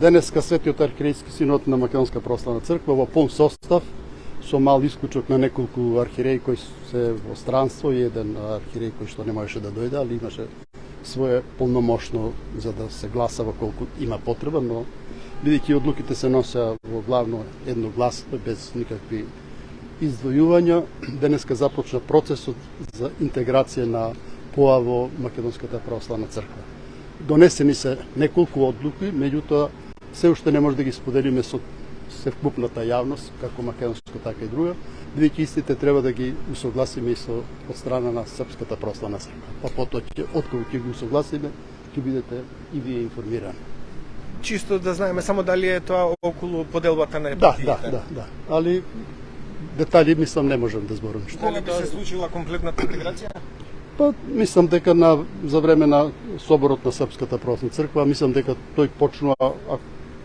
Денеска Светиот архиерејски синод на Македонска православна црква во полн состав, со мал исклучок на неколку архиереи кои се во странство и еден архиерей кој што не можеше да дојде, али имаше свое полномошно за да се гласава колку има потреба, но бидејќи одлуките се нося во главно едногласно без никакви издвојувања, денеска започна процесот за интеграција на ПОА во Македонската православна црква. Донесени се неколку одлуки, меѓутоа се уште не може да ги споделиме со севкупната јавност, како македонска, така и друга, бидејќи истите треба да ги усогласиме и со од страна на Српската православна црква. Па потоа откако ќе ги усогласиме, ќе бидете и вие информирани. Чисто да знаеме само дали е тоа околу поделбата на епархиите. Да. Али детали мислам не можам да зборам. Кога би се случила комплетната интеграција? Па мислам дека за време на соборот на Српската православна црква, мислам дека тој почнува,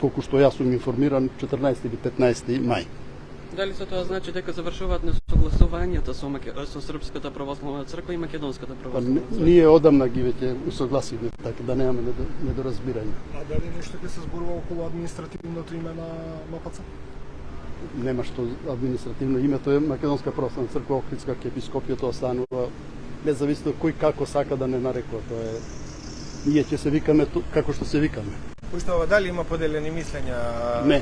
колку што јас сум информиран, 14 или 15 мај. Дали се тоа значи дека завршуваат несогласувањата со Српската православна црква и Македонската православна црква? Ние одамна ги веќе усогласивме, така да немаме недоразбирање. А дали нешто ќе се зборува околу административното име на МПЦ? Нема што административно името е Македонска православна црква, Охридска епископија, тоа останува независно кој како сака да не нарекува. Тоа е ние ќе се викаме како што се викаме. Поштова, дали има поделени мислења? Не.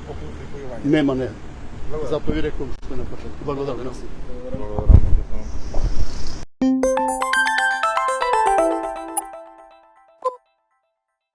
Околу припојување? Нема, не. Благодарам. Затоа ви реков што не почнете. Благодарам. Благодарам.